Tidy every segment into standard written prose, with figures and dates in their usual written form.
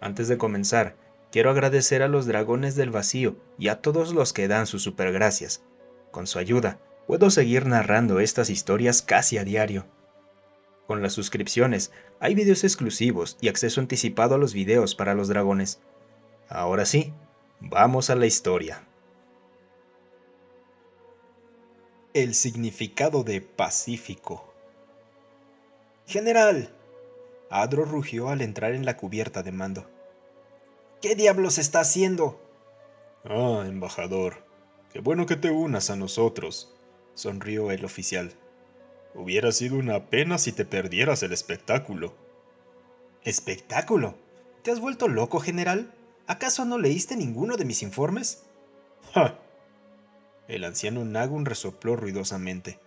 Antes de comenzar, quiero agradecer a los dragones del vacío y a todos los que dan sus supergracias. Con su ayuda, puedo seguir narrando estas historias casi a diario. Con las suscripciones, hay videos exclusivos y acceso anticipado a los videos para los dragones. Ahora sí, vamos a la historia. El significado de Pacífico. General, Adro rugió al entrar en la cubierta de mando. ¿Qué diablos está haciendo? Ah, embajador, qué bueno que te unas a nosotros, sonrió el oficial. Hubiera sido una pena si te perdieras el espectáculo. ¿Espectáculo? ¿Te has vuelto loco, general? ¿Acaso no leíste ninguno de mis informes? ¡Ja! El anciano Nagun resopló ruidosamente.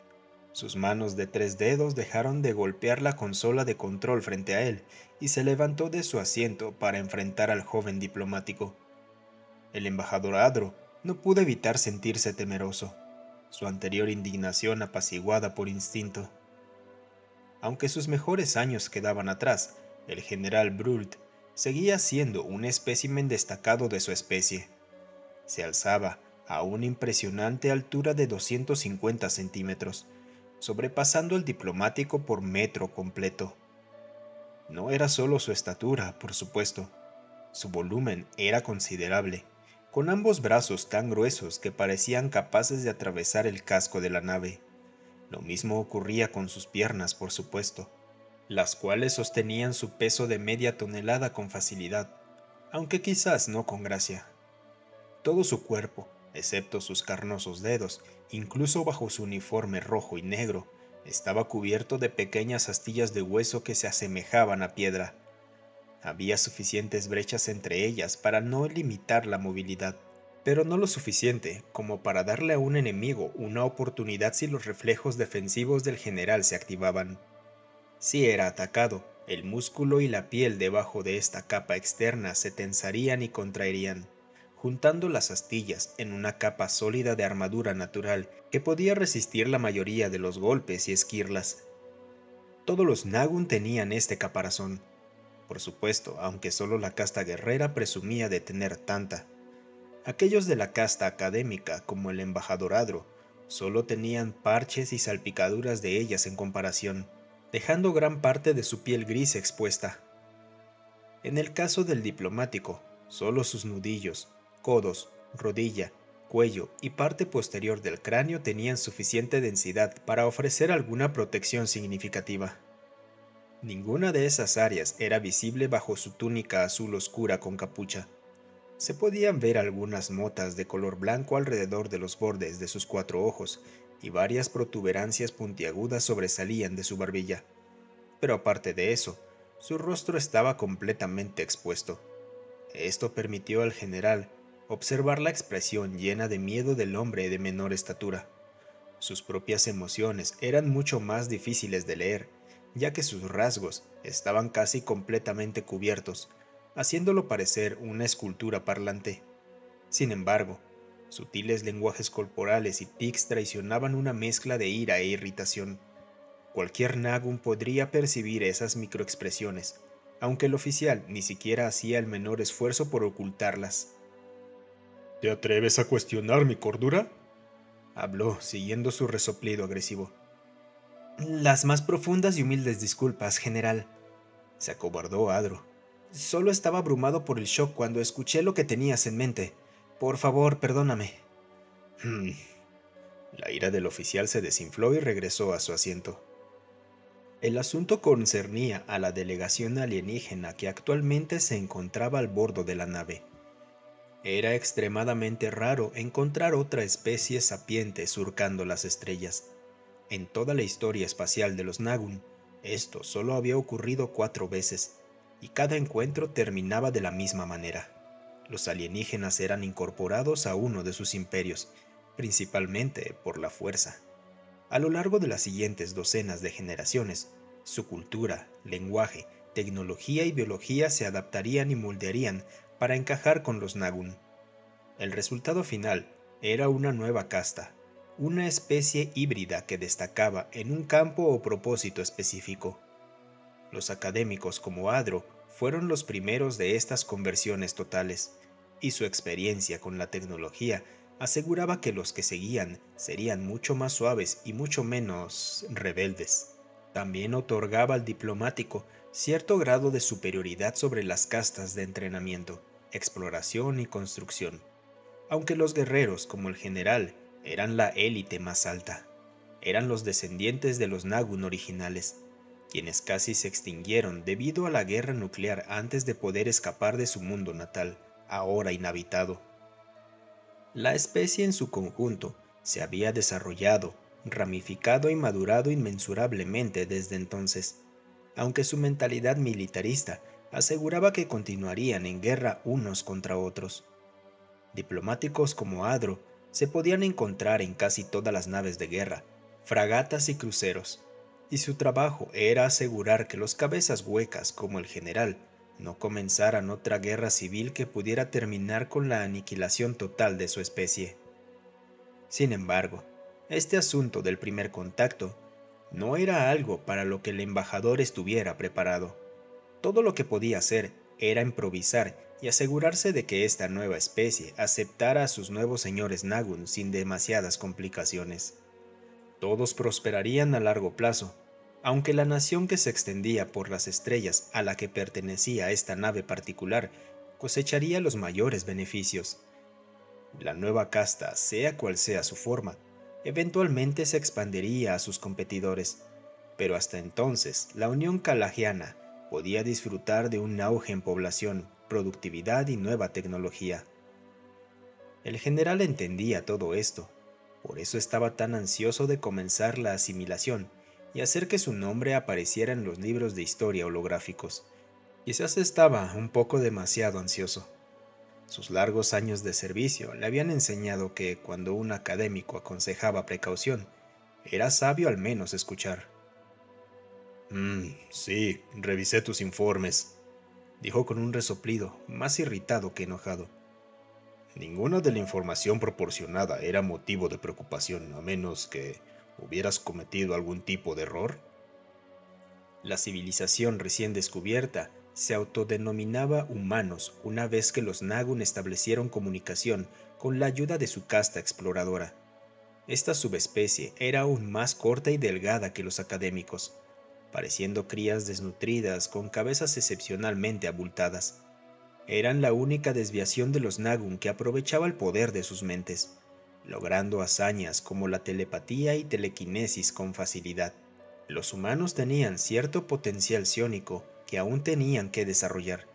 Sus manos de 3 dedos dejaron de golpear la consola de control frente a él y se levantó de su asiento para enfrentar al joven diplomático. El embajador Adro no pudo evitar sentirse temeroso, su anterior indignación apaciguada por instinto. Aunque sus mejores años quedaban atrás, el general Brult seguía siendo un espécimen destacado de su especie. Se alzaba a una impresionante altura de 250 centímetros, sobrepasando al diplomático por metro completo. No era solo su estatura, por supuesto. Su volumen era considerable, con ambos brazos tan gruesos que parecían capaces de atravesar el casco de la nave. Lo mismo ocurría con sus piernas, por supuesto, las cuales sostenían su peso de media tonelada con facilidad, aunque quizás no con gracia. Todo su cuerpo, excepto sus carnosos dedos, incluso bajo su uniforme rojo y negro, estaba cubierto de pequeñas astillas de hueso que se asemejaban a piedra. Había suficientes brechas entre ellas para no limitar la movilidad, pero no lo suficiente como para darle a un enemigo una oportunidad si los reflejos defensivos del general se activaban. Si era atacado, el músculo y la piel debajo de esta capa externa se tensarían y contraerían, juntando las astillas en una capa sólida de armadura natural que podía resistir la mayoría de los golpes y esquirlas. Todos los Nagun tenían este caparazón, por supuesto, aunque solo la casta guerrera presumía de tener tanta. Aquellos de la casta académica, como el embajador Adro, solo tenían parches y salpicaduras de ellas en comparación, dejando gran parte de su piel gris expuesta. En el caso del diplomático, solo sus nudillos, codos, rodilla, cuello y parte posterior del cráneo tenían suficiente densidad para ofrecer alguna protección significativa. Ninguna de esas áreas era visible bajo su túnica azul oscura con capucha. Se podían ver algunas motas de color blanco alrededor de los bordes de sus 4 ojos, y varias protuberancias puntiagudas sobresalían de su barbilla. Pero aparte de eso, su rostro estaba completamente expuesto. Esto permitió al general observar la expresión llena de miedo del hombre de menor estatura. Sus propias emociones eran mucho más difíciles de leer, ya que sus rasgos estaban casi completamente cubiertos, haciéndolo parecer una escultura parlante. Sin embargo, sutiles lenguajes corporales y tics traicionaban una mezcla de ira e irritación. Cualquier Nagun podría percibir esas microexpresiones, aunque el oficial ni siquiera hacía el menor esfuerzo por ocultarlas. ¿Te atreves a cuestionar mi cordura?, habló, siguiendo su resoplido agresivo. Las más profundas y humildes disculpas, general, se acobardó Adro. Solo estaba abrumado por el shock cuando escuché lo que tenías en mente. Por favor, perdóname. Hmm. La ira del oficial se desinfló y regresó a su asiento. El asunto concernía a la delegación alienígena que actualmente se encontraba al bordo de la nave. Era extremadamente raro encontrar otra especie sapiente surcando las estrellas. En toda la historia espacial de los Nagun, esto solo había ocurrido 4 veces, y cada encuentro terminaba de la misma manera. Los alienígenas eran incorporados a uno de sus imperios, principalmente por la fuerza. A lo largo de las siguientes docenas de generaciones, su cultura, lenguaje, tecnología y biología se adaptarían y moldearían para encajar con los Nagun. El resultado final era una nueva casta, una especie híbrida que destacaba en un campo o propósito específico. Los académicos como Adro fueron los primeros de estas conversiones totales, y su experiencia con la tecnología aseguraba que los que seguían serían mucho más suaves y mucho menos rebeldes. También otorgaba al diplomático cierto grado de superioridad sobre las castas de entrenamiento, exploración y construcción, aunque los guerreros, como el general, eran la élite más alta. Eran los descendientes de los Nagun originales, quienes casi se extinguieron debido a la guerra nuclear antes de poder escapar de su mundo natal, ahora inhabitado. La especie en su conjunto se había desarrollado, ramificado y madurado inmensurablemente desde entonces, aunque su mentalidad militarista aseguraba que continuarían en guerra unos contra otros. Diplomáticos como Adro se podían encontrar en casi todas las naves de guerra, fragatas y cruceros, y su trabajo era asegurar que los cabezas huecas como el general no comenzaran otra guerra civil que pudiera terminar con la aniquilación total de su especie. Sin embargo, este asunto del primer contacto no era algo para lo que el embajador estuviera preparado. Todo lo que podía hacer era improvisar y asegurarse de que esta nueva especie aceptara a sus nuevos señores Nagun sin demasiadas complicaciones. Todos prosperarían a largo plazo, aunque la nación que se extendía por las estrellas a la que pertenecía esta nave particular cosecharía los mayores beneficios. La nueva casta, sea cual sea su forma, eventualmente se expandiría a sus competidores, pero hasta entonces la Unión Calagiana podía disfrutar de un auge en población, productividad y nueva tecnología. El general entendía todo esto, por eso estaba tan ansioso de comenzar la asimilación y hacer que su nombre apareciera en los libros de historia holográficos. Quizás estaba un poco demasiado ansioso. Sus largos años de servicio le habían enseñado que cuando un académico aconsejaba precaución, era sabio al menos escuchar. Sí, revisé tus informes, dijo con un resoplido, más irritado que enojado. Ninguna de la información proporcionada era motivo de preocupación, a menos que hubieras cometido algún tipo de error. La civilización recién descubierta se autodenominaba humanos una vez que los Nagun establecieron comunicación con la ayuda de su casta exploradora. Esta subespecie era aún más corta y delgada que los académicos, pareciendo crías desnutridas con cabezas excepcionalmente abultadas. Eran la única desviación de los Nagun que aprovechaba el poder de sus mentes, logrando hazañas como la telepatía y telequinesis con facilidad. Los humanos tenían cierto potencial psiónico que aún tenían que desarrollar,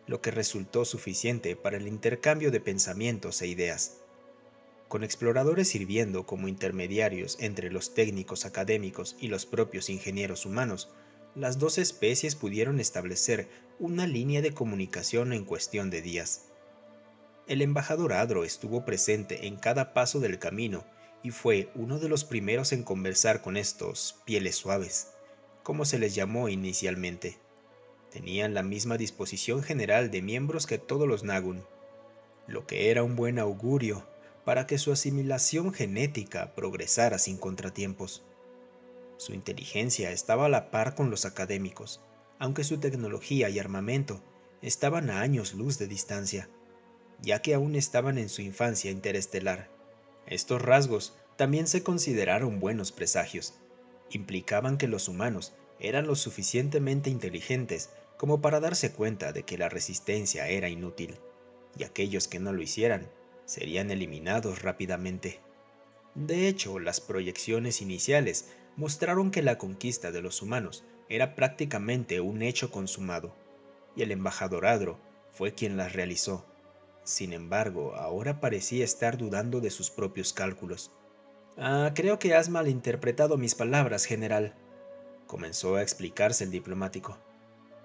lo que resultó suficiente para el intercambio de pensamientos e ideas. Con exploradores sirviendo como intermediarios entre los técnicos académicos y los propios ingenieros humanos, las dos especies pudieron establecer una línea de comunicación en cuestión de días. El embajador Adro estuvo presente en cada paso del camino y fue uno de los primeros en conversar con estos pieles suaves, como se les llamó inicialmente. Tenían la misma disposición general de miembros que todos los Nagun, lo que era un buen augurio para que su asimilación genética progresara sin contratiempos. Su inteligencia estaba a la par con los académicos, aunque su tecnología y armamento estaban a años luz de distancia, ya que aún estaban en su infancia interestelar. Estos rasgos también se consideraron buenos presagios. Implicaban que los humanos eran lo suficientemente inteligentes como para darse cuenta de que la resistencia era inútil, y aquellos que no lo hicieran serían eliminados rápidamente. De hecho, las proyecciones iniciales mostraron que la conquista de los humanos era prácticamente un hecho consumado, y el embajador Adro fue quien las realizó. Sin embargo, ahora parecía estar dudando de sus propios cálculos. Creo que has malinterpretado mis palabras, general, comenzó a explicarse el diplomático.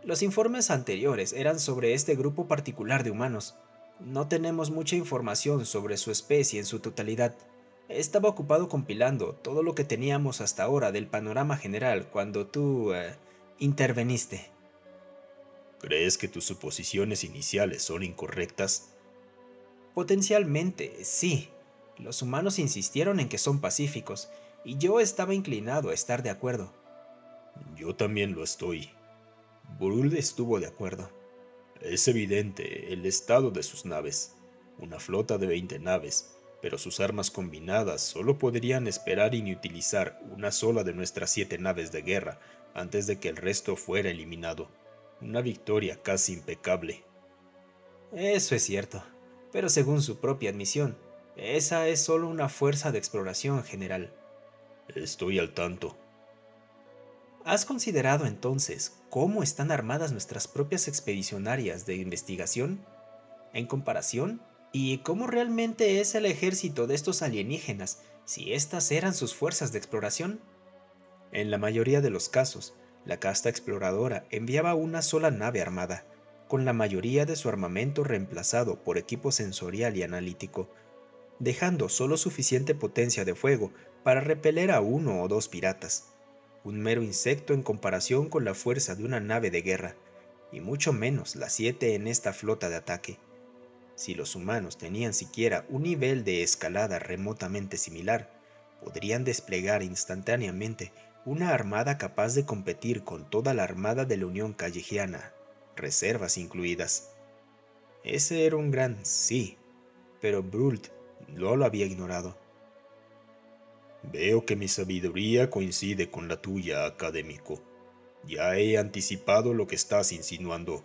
Los informes anteriores eran sobre este grupo particular de humanos. No tenemos mucha información sobre su especie en su totalidad. Estaba ocupado compilando todo lo que teníamos hasta ahora del panorama general cuando tú interveniste. ¿Crees que tus suposiciones iniciales son incorrectas? Potencialmente, sí. Los humanos insistieron en que son pacíficos, y yo estaba inclinado a estar de acuerdo. Yo también lo estoy. Brul estuvo de acuerdo. Es evidente el estado de sus naves. Una flota de 20 naves, pero sus armas combinadas solo podrían esperar inutilizar una sola de nuestras 7 naves de guerra antes de que el resto fuera eliminado. Una victoria casi impecable. Eso es cierto, pero según su propia admisión, esa es solo una fuerza de exploración general. Estoy al tanto. ¿Has considerado entonces cómo están armadas nuestras propias expedicionarias de investigación en comparación? ¿Y cómo realmente es el ejército de estos alienígenas si estas eran sus fuerzas de exploración? En la mayoría de los casos, la casta exploradora enviaba una sola nave armada, con la mayoría de su armamento reemplazado por equipo sensorial y analítico, dejando solo suficiente potencia de fuego para repeler a uno o dos piratas. Un mero insecto en comparación con la fuerza de una nave de guerra, y mucho menos las 7 en esta flota de ataque. Si los humanos tenían siquiera un nivel de escalada remotamente similar, podrían desplegar instantáneamente una armada capaz de competir con toda la armada de la Unión Callejiana, reservas incluidas. Ese era un gran sí, pero Brult no lo había ignorado. Veo que mi sabiduría coincide con la tuya, académico. Ya he anticipado lo que estás insinuando.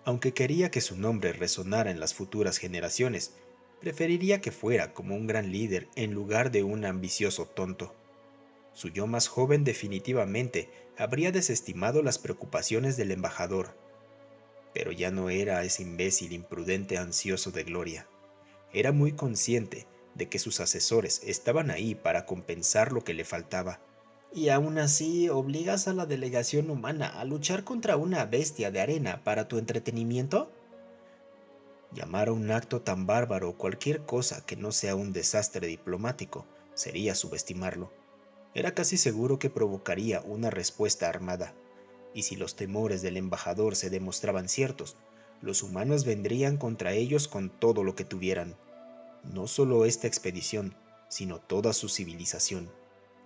Aunque quería que su nombre resonara en las futuras generaciones, preferiría que fuera como un gran líder en lugar de un ambicioso tonto. Su yo más joven definitivamente habría desestimado las preocupaciones del embajador, pero ya no era ese imbécil imprudente ansioso de gloria. Era muy consciente de que sus asesores estaban ahí para compensar lo que le faltaba. ¿Y aún así obligas a la delegación humana a luchar contra una bestia de arena para tu entretenimiento? Llamar a un acto tan bárbaro cualquier cosa que no sea un desastre diplomático sería subestimarlo. Era casi seguro que provocaría una respuesta armada, y si los temores del embajador se demostraban ciertos, los humanos vendrían contra ellos con todo lo que tuvieran. No solo esta expedición, sino toda su civilización.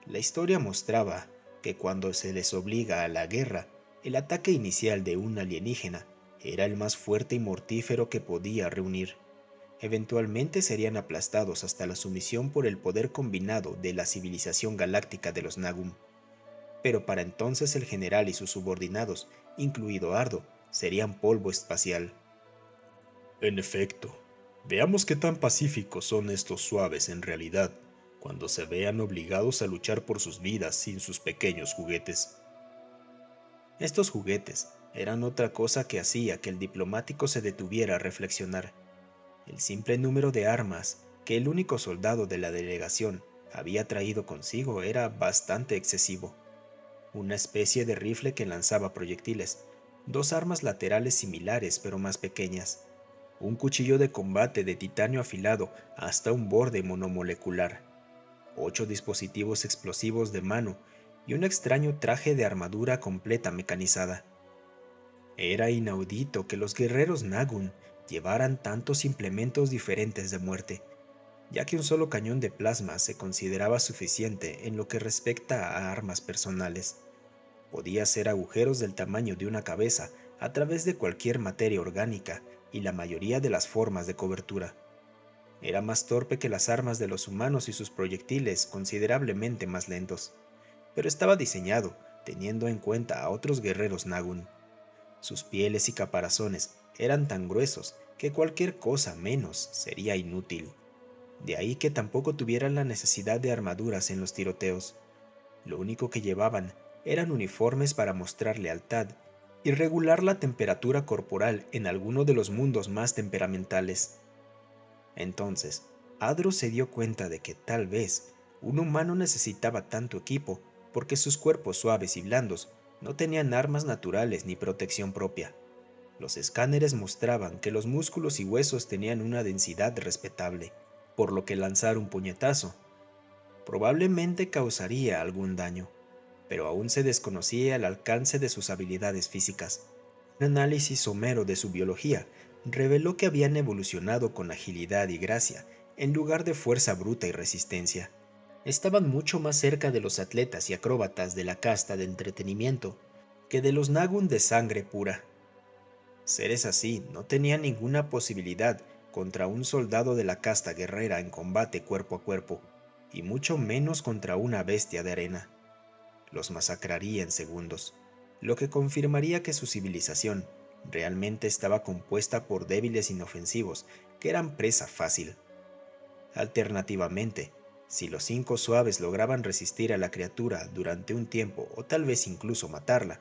La historia mostraba que cuando se les obliga a la guerra, el ataque inicial de un alienígena era el más fuerte y mortífero que podía reunir. Eventualmente serían aplastados hasta la sumisión por el poder combinado de la civilización galáctica de los Nagum. Pero para entonces el general y sus subordinados, incluido Ardo, serían polvo espacial. En efecto, veamos qué tan pacíficos son estos suaves en realidad, cuando se vean obligados a luchar por sus vidas sin sus pequeños juguetes. Estos juguetes eran otra cosa que hacía que el diplomático se detuviera a reflexionar. El simple número de armas que el único soldado de la delegación había traído consigo era bastante excesivo. Una especie de rifle que lanzaba proyectiles, dos armas laterales similares pero más pequeñas, un cuchillo de combate de titanio afilado hasta un borde monomolecular, 8 dispositivos explosivos de mano y un extraño traje de armadura completa mecanizada. Era inaudito que los guerreros Nagun llevaran tantos implementos diferentes de muerte, ya que un solo cañón de plasma se consideraba suficiente en lo que respecta a armas personales. Podía hacer agujeros del tamaño de una cabeza a través de cualquier materia orgánica y la mayoría de las formas de cobertura. Era más torpe que las armas de los humanos y sus proyectiles considerablemente más lentos, pero estaba diseñado teniendo en cuenta a otros guerreros Nagun. Sus pieles y caparazones eran tan gruesos que cualquier cosa menos sería inútil. De ahí que tampoco tuvieran la necesidad de armaduras en los tiroteos. Lo único que llevaban eran uniformes para mostrar lealtad y regular la temperatura corporal en alguno de los mundos más temperamentales. Entonces, Adro se dio cuenta de que tal vez un humano necesitaba tanto equipo porque sus cuerpos suaves y blandos no tenían armas naturales ni protección propia. Los escáneres mostraban que los músculos y huesos tenían una densidad respetable, por lo que lanzar un puñetazo probablemente causaría algún daño, pero aún se desconocía el alcance de sus habilidades físicas. Un análisis somero de su biología reveló que habían evolucionado con agilidad y gracia, en lugar de fuerza bruta y resistencia. Estaban mucho más cerca de los atletas y acróbatas de la casta de entretenimiento que de los Nagun de sangre pura. Seres así no tenían ninguna posibilidad contra un soldado de la casta guerrera en combate cuerpo a cuerpo, y mucho menos contra una bestia de arena. Los masacraría en segundos, lo que confirmaría que su civilización realmente estaba compuesta por débiles inofensivos que eran presa fácil. Alternativamente, si los 5 suaves lograban resistir a la criatura durante un tiempo o tal vez incluso matarla,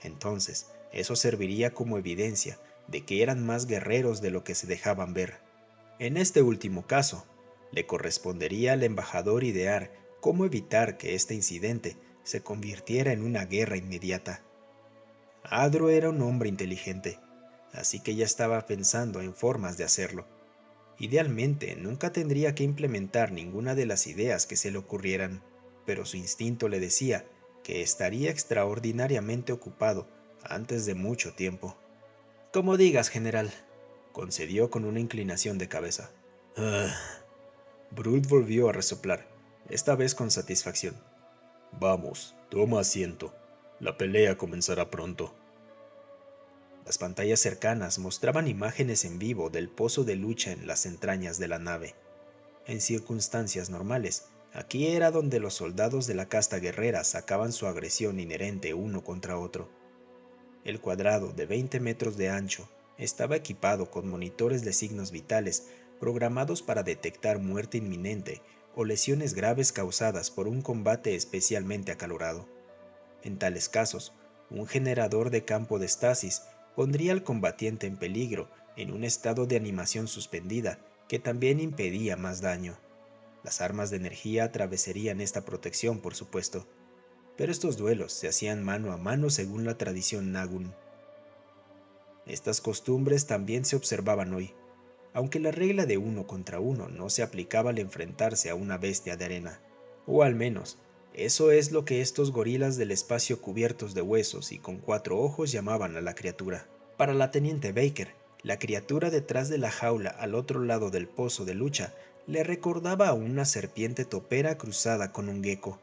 entonces eso serviría como evidencia de que eran más guerreros de lo que se dejaban ver. En este último caso, le correspondería al embajador idear cómo evitar que este incidente se convirtiera en una guerra inmediata. Adro era un hombre inteligente, así que ya estaba pensando en formas de hacerlo. Idealmente, nunca tendría que implementar ninguna de las ideas que se le ocurrieran, pero su instinto le decía que estaría extraordinariamente ocupado antes de mucho tiempo. Como digas, general, concedió con una inclinación de cabeza. Ah. Brult volvió a resoplar, esta vez con satisfacción. Vamos, toma asiento. La pelea comenzará pronto. Las pantallas cercanas mostraban imágenes en vivo del pozo de lucha en las entrañas de la nave. En circunstancias normales, aquí era donde los soldados de la casta guerrera sacaban su agresión inherente uno contra otro. El cuadrado de 20 metros de ancho estaba equipado con monitores de signos vitales programados para detectar muerte inminente o lesiones graves causadas por un combate especialmente acalorado. En tales casos, un generador de campo de estasis pondría al combatiente en peligro en un estado de animación suspendida que también impedía más daño. Las armas de energía atravesarían esta protección, por supuesto, pero estos duelos se hacían mano a mano según la tradición Nagun. Estas costumbres también se observaban hoy, aunque la regla de uno contra uno no se aplicaba al enfrentarse a una bestia de arena, o al menos, eso es lo que estos gorilas del espacio cubiertos de huesos y con 4 ojos llamaban a la criatura. Para la teniente Baker, la criatura detrás de la jaula al otro lado del pozo de lucha le recordaba a una serpiente topera cruzada con un gecko.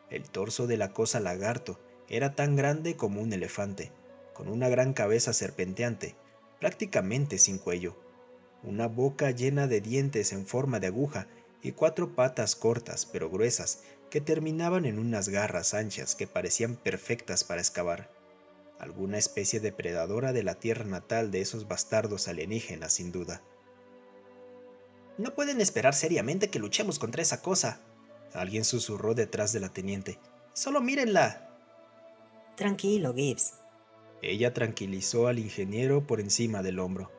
El torso de la cosa lagarto era tan grande como un elefante, con una gran cabeza serpenteante, prácticamente sin cuello, una boca llena de dientes en forma de aguja y 4 patas cortas pero gruesas que terminaban en unas garras anchas que parecían perfectas para excavar. Alguna especie depredadora de la tierra natal de esos bastardos alienígenas, sin duda. No pueden esperar seriamente que luchemos contra esa cosa, alguien susurró detrás de la teniente. Solo mírenla. Tranquilo, Gibbs. Ella tranquilizó al ingeniero por encima del hombro.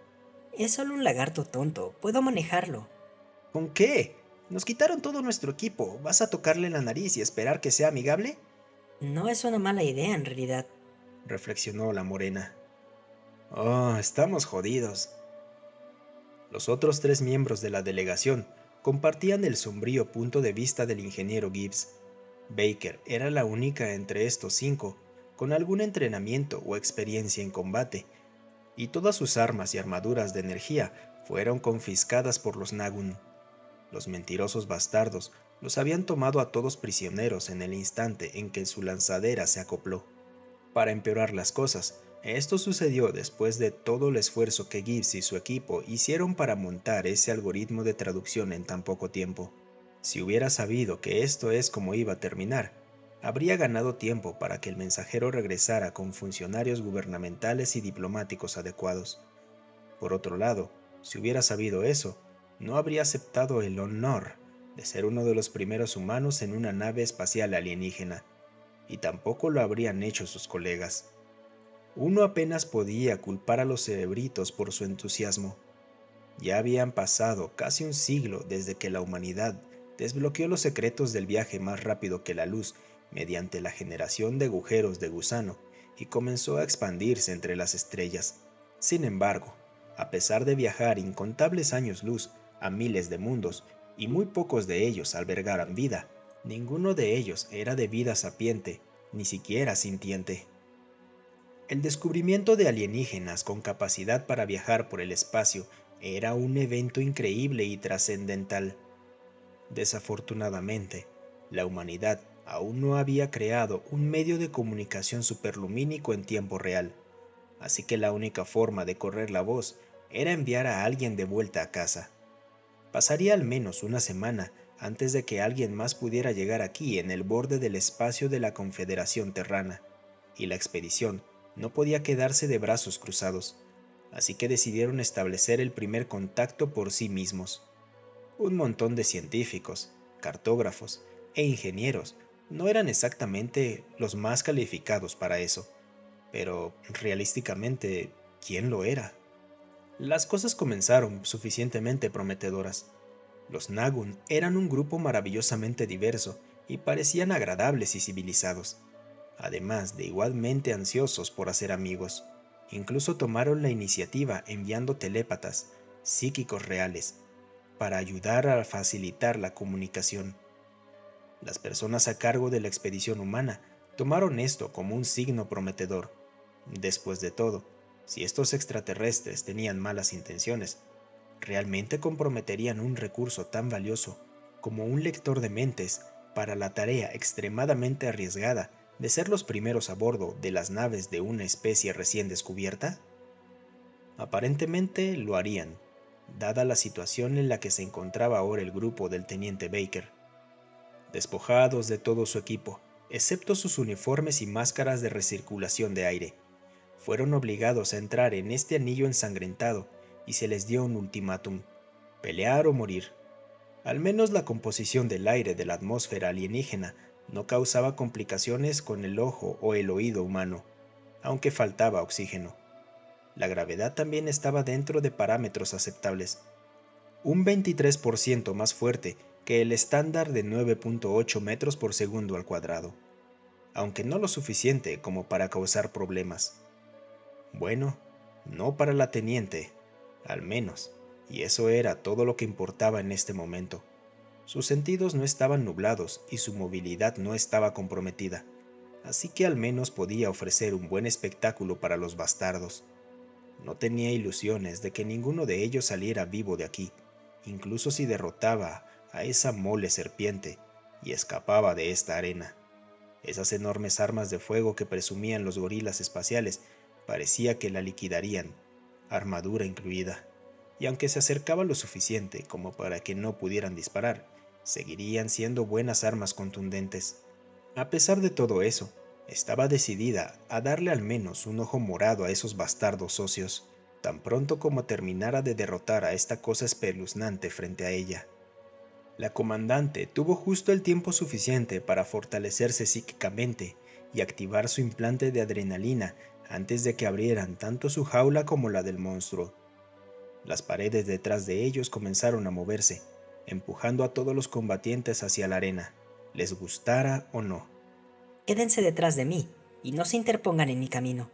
Es solo un lagarto tonto. Puedo manejarlo. ¿Con qué? Nos quitaron todo nuestro equipo. ¿Vas a tocarle la nariz y esperar que sea amigable? No es una mala idea en realidad, Reflexionó la morena. Oh, estamos jodidos. Los otros 3 miembros de la delegación compartían el sombrío punto de vista del ingeniero Gibbs. Baker era la única entre estos 5 con algún entrenamiento o experiencia en combate, y todas sus armas y armaduras de energía fueron confiscadas por los Nagun. Los mentirosos bastardos los habían tomado a todos prisioneros en el instante en que su lanzadera se acopló. Para empeorar las cosas, esto sucedió después de todo el esfuerzo que Gibbs y su equipo hicieron para montar ese algoritmo de traducción en tan poco tiempo. Si hubiera sabido que esto es como iba a terminar, habría ganado tiempo para que el mensajero regresara con funcionarios gubernamentales y diplomáticos adecuados. Por otro lado, si hubiera sabido eso, no habría aceptado el honor de ser uno de los primeros humanos en una nave espacial alienígena, y tampoco lo habrían hecho sus colegas. Uno apenas podía culpar a los cerebritos por su entusiasmo. Ya habían pasado casi un siglo desde que la humanidad desbloqueó los secretos del viaje más rápido que la luz mediante la generación de agujeros de gusano y comenzó a expandirse entre las estrellas. Sin embargo, a pesar de viajar incontables años luz a miles de mundos y muy pocos de ellos albergaran vida, ninguno de ellos era de vida sapiente, ni siquiera sintiente. El descubrimiento de alienígenas con capacidad para viajar por el espacio era un evento increíble y trascendental. Desafortunadamente, la humanidad aún no había creado un medio de comunicación superlumínico en tiempo real. así que la única forma de correr la voz era enviar a alguien de vuelta a casa. Pasaría al menos una semana antes de que alguien más pudiera llegar aquí en el borde del espacio de la Confederación Terrana, y la expedición no podía quedarse de brazos cruzados, así que decidieron establecer el primer contacto por sí mismos. Un montón de científicos, cartógrafos e ingenieros no eran exactamente los más calificados para eso, pero realísticamente, ¿quién lo era? Las cosas comenzaron suficientemente prometedoras. Los Nagun eran un grupo maravillosamente diverso y parecían agradables y civilizados, además de igualmente ansiosos por hacer amigos. Incluso tomaron la iniciativa enviando telépatas, psíquicos reales, para ayudar a facilitar la comunicación. Las personas a cargo de la expedición humana tomaron esto como un signo prometedor. Después de todo, si estos extraterrestres tenían malas intenciones, ¿realmente comprometerían un recurso tan valioso como un lector de mentes para la tarea extremadamente arriesgada de ser los primeros a bordo de las naves de una especie recién descubierta? Aparentemente lo harían, dada la situación en la que se encontraba ahora el grupo del teniente Baker. Despojados de todo su equipo, excepto sus uniformes y máscaras de recirculación de aire, fueron obligados a entrar en este anillo ensangrentado y se les dio un ultimátum: pelear o morir. Al menos la composición del aire de la atmósfera alienígena no causaba complicaciones con el ojo o el oído humano, aunque faltaba oxígeno. La gravedad también estaba dentro de parámetros aceptables, un 23% más fuerte que el estándar de 9.8 metros por segundo al cuadrado, aunque no lo suficiente como para causar problemas. Bueno, no para la teniente, al menos, y eso era todo lo que importaba en este momento. Sus sentidos no estaban nublados y su movilidad no estaba comprometida, así que al menos podía ofrecer un buen espectáculo para los bastardos. No tenía ilusiones de que ninguno de ellos saliera vivo de aquí, incluso si derrotaba a esa mole serpiente y escapaba de esta arena. Esas enormes armas de fuego que presumían los gorilas espaciales parecía que la liquidarían, armadura incluida, y aunque se acercaba lo suficiente como para que no pudieran disparar, seguirían siendo buenas armas contundentes. A pesar de todo eso, estaba decidida a darle al menos un ojo morado a esos bastardos socios, tan pronto como terminara de derrotar a esta cosa espeluznante frente a ella. La comandante tuvo justo el tiempo suficiente para fortalecerse psíquicamente y activar su implante de adrenalina antes de que abrieran tanto su jaula como la del monstruo. Las paredes detrás de ellos comenzaron a moverse, empujando a todos los combatientes hacia la arena, les gustara o no. Quédense detrás de mí y no se interpongan en mi camino.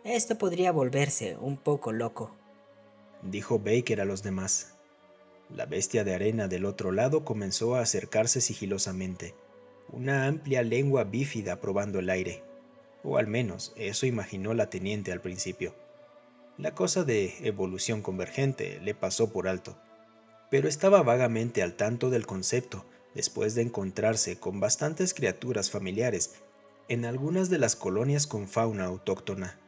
Esto podría volverse un poco loco, Dijo Baker a los demás. La bestia de arena del otro lado comenzó a acercarse sigilosamente, una amplia lengua bífida probando el aire, o al menos eso imaginó la teniente al principio. La cosa de evolución convergente le pasó por alto, pero estaba vagamente al tanto del concepto después de encontrarse con bastantes criaturas familiares en algunas de las colonias con fauna autóctona.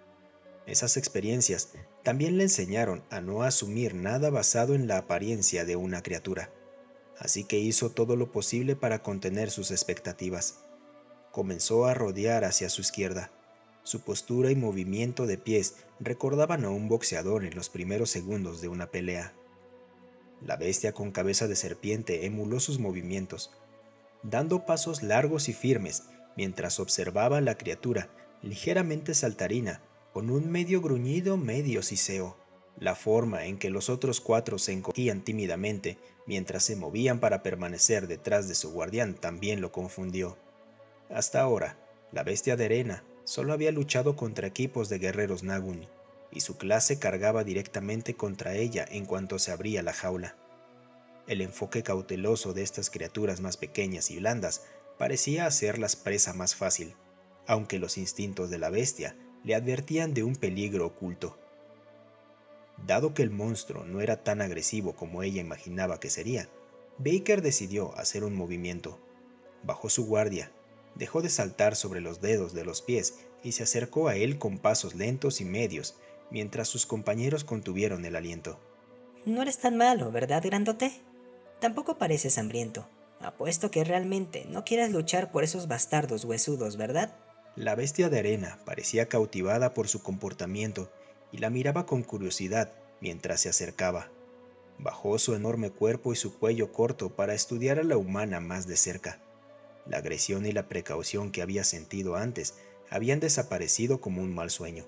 Esas experiencias también le enseñaron a no asumir nada basado en la apariencia de una criatura, así que hizo todo lo posible para contener sus expectativas. Comenzó a rodear hacia su izquierda. Su postura y movimiento de pies recordaban a un boxeador en los primeros segundos de una pelea. La bestia con cabeza de serpiente emuló sus movimientos, dando pasos largos y firmes mientras observaba a la criatura ligeramente saltarina, con un medio gruñido medio siseo. La forma en que los otros cuatro se encogían tímidamente mientras se movían para permanecer detrás de su guardián también lo confundió. Hasta ahora, la bestia de arena solo había luchado contra equipos de guerreros Nagun, y su clase cargaba directamente contra ella en cuanto se abría la jaula. El enfoque cauteloso de estas criaturas más pequeñas y blandas parecía hacerlas presa más fácil, aunque los instintos de la bestia le advertían de un peligro oculto. Dado que el monstruo no era tan agresivo como ella imaginaba que sería, Baker decidió hacer un movimiento. Bajó su guardia, dejó de saltar sobre los dedos de los pies y se acercó a él con pasos lentos y medios, mientras sus compañeros contuvieron el aliento. No eres tan malo, ¿verdad, grandote? Tampoco pareces hambriento. Apuesto que realmente no quieres luchar por esos bastardos huesudos, ¿verdad? La bestia de arena parecía cautivada por su comportamiento y la miraba con curiosidad mientras se acercaba. Bajó su enorme cuerpo y su cuello corto para estudiar a la humana más de cerca. La agresión y la precaución que había sentido antes habían desaparecido como un mal sueño,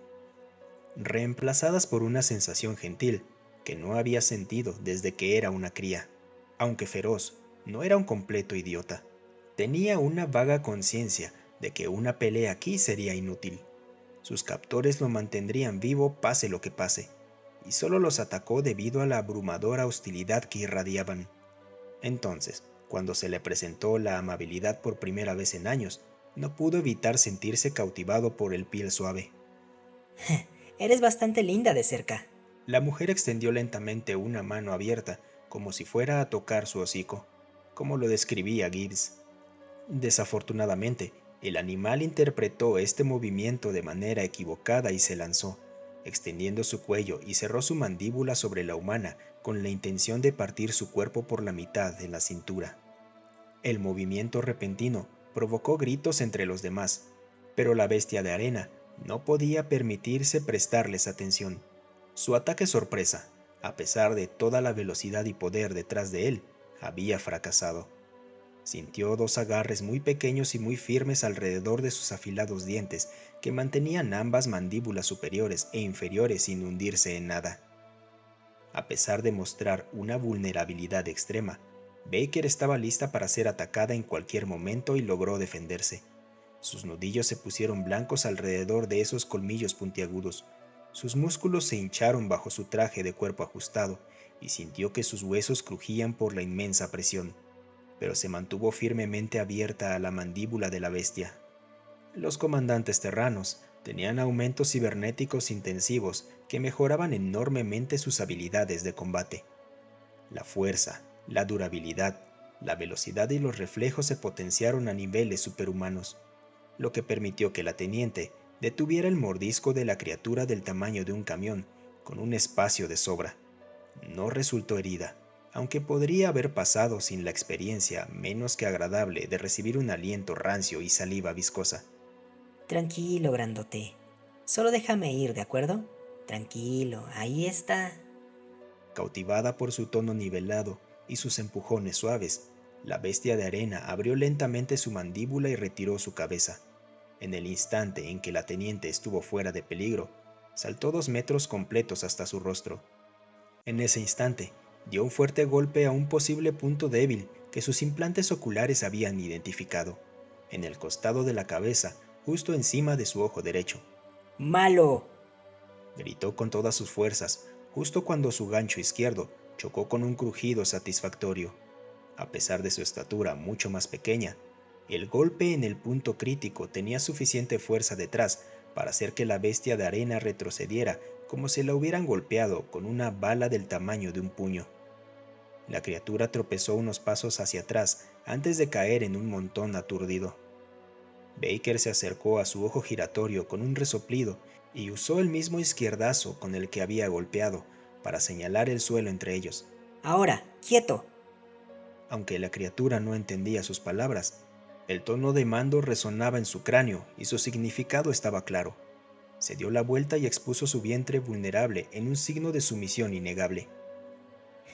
reemplazadas por una sensación gentil que no había sentido desde que era una cría. Aunque feroz, no era un completo idiota. Tenía una vaga conciencia de que una pelea aquí sería inútil. Sus captores lo mantendrían vivo pase lo que pase, y solo los atacó debido a la abrumadora hostilidad que irradiaban. Entonces, cuando se le presentó la amabilidad por primera vez en años, no pudo evitar sentirse cautivado por el piel suave. Eres bastante linda de cerca. La mujer extendió lentamente una mano abierta, como si fuera a tocar su hocico, como lo describía Gibbs. Desafortunadamente, el animal interpretó este movimiento de manera equivocada y se lanzó, extendiendo su cuello y cerró su mandíbula sobre la humana con la intención de partir su cuerpo por la mitad en la cintura. El movimiento repentino provocó gritos entre los demás, pero la bestia de arena no podía permitirse prestarles atención. Su ataque sorpresa, a pesar de toda la velocidad y poder detrás de él, había fracasado. Sintió dos agarres muy pequeños y muy firmes alrededor de sus afilados dientes que mantenían ambas mandíbulas superiores e inferiores sin hundirse en nada. A pesar de mostrar una vulnerabilidad extrema, Baker estaba lista para ser atacada en cualquier momento y logró defenderse. Sus nudillos se pusieron blancos alrededor de esos colmillos puntiagudos. Sus músculos se hincharon bajo su traje de cuerpo ajustado y sintió que sus huesos crujían por la inmensa presión, pero se mantuvo firmemente abierta a la mandíbula de la bestia. Los comandantes terranos tenían aumentos cibernéticos intensivos que mejoraban enormemente sus habilidades de combate. La fuerza, la durabilidad, la velocidad y los reflejos se potenciaron a niveles superhumanos, lo que permitió que la teniente detuviera el mordisco de la criatura del tamaño de un camión con un espacio de sobra. No resultó herida, aunque podría haber pasado sin la experiencia menos que agradable de recibir un aliento rancio y saliva viscosa. Tranquilo, grandote. Solo déjame ir, ¿de acuerdo? Tranquilo, ahí está. Cautivada por su tono nivelado y sus empujones suaves, la bestia de arena abrió lentamente su mandíbula y retiró su cabeza. En el instante en que la teniente estuvo fuera de peligro, saltó 2 metros completos hasta su rostro. En ese instante, dio un fuerte golpe a un posible punto débil que sus implantes oculares habían identificado, en el costado de la cabeza, justo encima de su ojo derecho. ¡Malo! Gritó con todas sus fuerzas, justo cuando su gancho izquierdo chocó con un crujido satisfactorio. A pesar de su estatura mucho más pequeña, el golpe en el punto crítico tenía suficiente fuerza detrás para hacer que la bestia de arena retrocediera como si la hubieran golpeado con una bala del tamaño de un puño. La criatura tropezó unos pasos hacia atrás antes de caer en un montón aturdido. Baker se acercó a su ojo giratorio con un resoplido y usó el mismo izquierdazo con el que había golpeado para señalar el suelo entre ellos. Ahora, quieto. Aunque la criatura no entendía sus palabras, el tono de mando resonaba en su cráneo y su significado estaba claro. Se dio la vuelta y expuso su vientre vulnerable en un signo de sumisión innegable.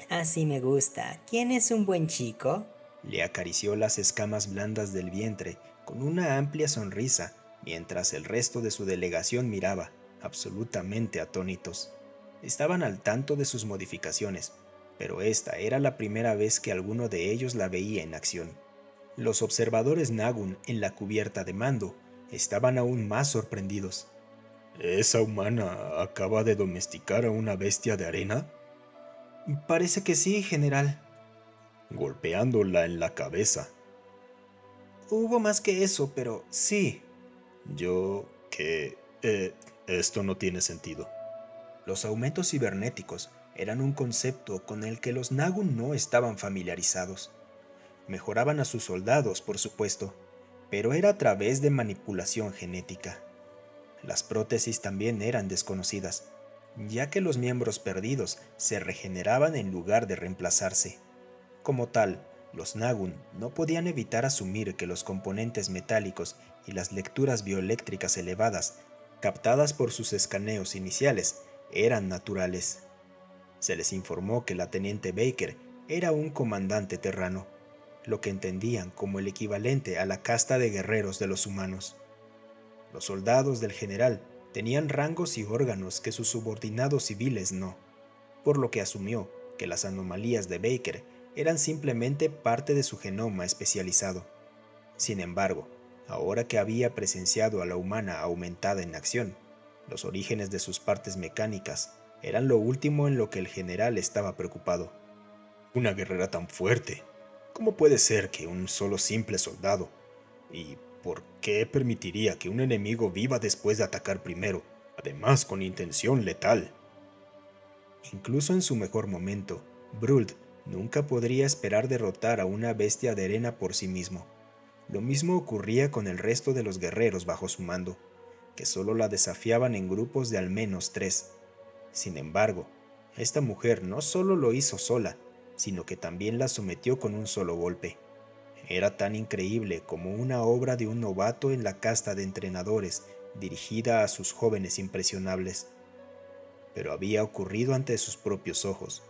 Así me gusta. ¿Quién es un buen chico? Le acarició las escamas blandas del vientre con una amplia sonrisa, mientras el resto de su delegación miraba, absolutamente atónitos. Estaban al tanto de sus modificaciones, pero esta era la primera vez que alguno de ellos la veía en acción. Los observadores Nagun en la cubierta de mando estaban aún más sorprendidos. ¿Esa humana acaba de domesticar a una bestia de arena? Parece que sí, general. Golpeándola en la cabeza. Hubo más que eso, pero sí. Esto no tiene sentido. Los aumentos cibernéticos eran un concepto con el que los Nagun no estaban familiarizados. Mejoraban a sus soldados, por supuesto, pero era a través de manipulación genética. Las prótesis también eran desconocidas, ya que los miembros perdidos se regeneraban en lugar de reemplazarse. Como tal, los Nagun no podían evitar asumir que los componentes metálicos y las lecturas bioeléctricas elevadas, captadas por sus escaneos iniciales, eran naturales. Se les informó que la teniente Baker era un comandante terrano, lo que entendían como el equivalente a la casta de guerreros de los humanos. Los soldados del general tenían rangos y órganos que sus subordinados civiles no, por lo que asumió que las anomalías de Baker eran simplemente parte de su genoma especializado. Sin embargo, ahora que había presenciado a la humana aumentada en acción, los orígenes de sus partes mecánicas eran lo último en lo que el general estaba preocupado. Una guerrera tan fuerte. ¿Cómo puede ser que un solo simple soldado? ¿Y por qué permitiría que un enemigo viva después de atacar primero, además con intención letal? Incluso en su mejor momento, Bruld nunca podría esperar derrotar a una bestia de arena por sí mismo. Lo mismo ocurría con el resto de los guerreros bajo su mando, que solo la desafiaban en grupos de al menos 3. Sin embargo, esta mujer no solo lo hizo sola, sino que también la sometió con un solo golpe. Era tan increíble como una obra de un novato en la casta de entrenadores dirigida a sus jóvenes impresionables. Pero había ocurrido ante sus propios ojos,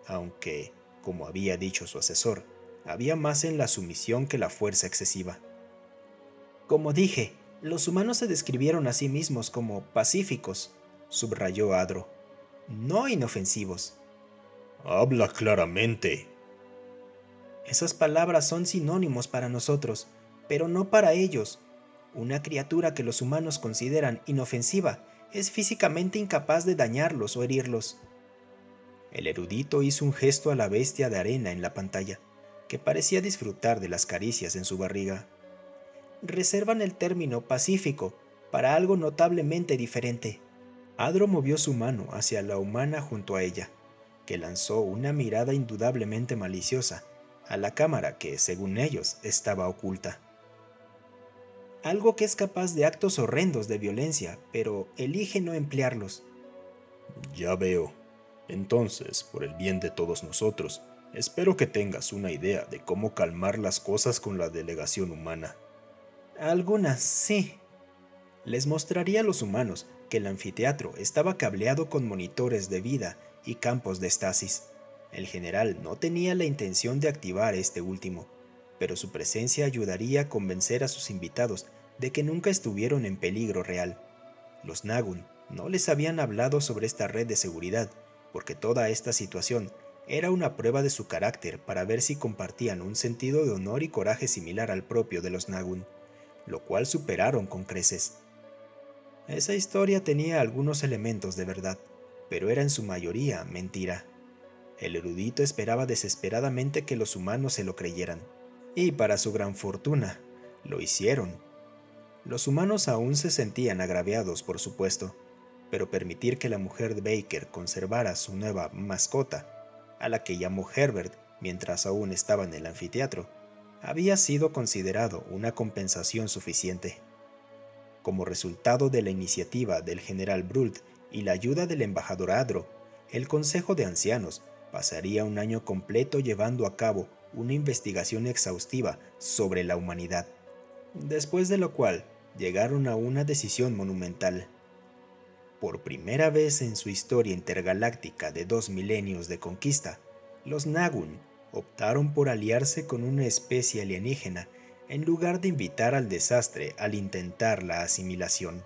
aunque, como había dicho su asesor, había más en la sumisión que la fuerza excesiva. Como dije, los humanos se describieron a sí mismos como pacíficos, subrayó Adro, no inofensivos. Habla claramente. Esas palabras son sinónimos para nosotros, pero no para ellos. Una criatura que los humanos consideran inofensiva es físicamente incapaz de dañarlos o herirlos. El erudito hizo un gesto a la bestia de arena en la pantalla, que parecía disfrutar de las caricias en su barriga. Reservan el término pacífico para algo notablemente diferente. Adro movió su mano hacia la humana junto a ella, que lanzó una mirada indudablemente maliciosa a la cámara que, según ellos, estaba oculta. Algo que es capaz de actos horrendos de violencia, pero elige no emplearlos. Ya veo. Entonces, por el bien de todos nosotros, espero que tengas una idea de cómo calmar las cosas con la delegación humana. Algunas, sí. Les mostraría a los humanos que el anfiteatro estaba cableado con monitores de vida y campos de estasis. El general no tenía la intención de activar este último, pero su presencia ayudaría a convencer a sus invitados de que nunca estuvieron en peligro real. Los Nagun no les habían hablado sobre esta red de seguridad, porque toda esta situación era una prueba de su carácter para ver si compartían un sentido de honor y coraje similar al propio de los Nagun, lo cual superaron con creces. Esa historia tenía algunos elementos de verdad, pero era en su mayoría mentira. El erudito esperaba desesperadamente que los humanos se lo creyeran, y para su gran fortuna, lo hicieron. Los humanos aún se sentían agraviados, por supuesto, pero permitir que la mujer de Baker conservara su nueva mascota, a la que llamó Herbert mientras aún estaba en el anfiteatro, había sido considerado una compensación suficiente. Como resultado de la iniciativa del general Bruld y la ayuda del embajador Adro, el Consejo de Ancianos pasaría un año completo llevando a cabo una investigación exhaustiva sobre la humanidad, después de lo cual llegaron a una decisión monumental. Por primera vez en su historia intergaláctica de 2 milenios de conquista, los Nagun optaron por aliarse con una especie alienígena en lugar de invitar al desastre al intentar la asimilación.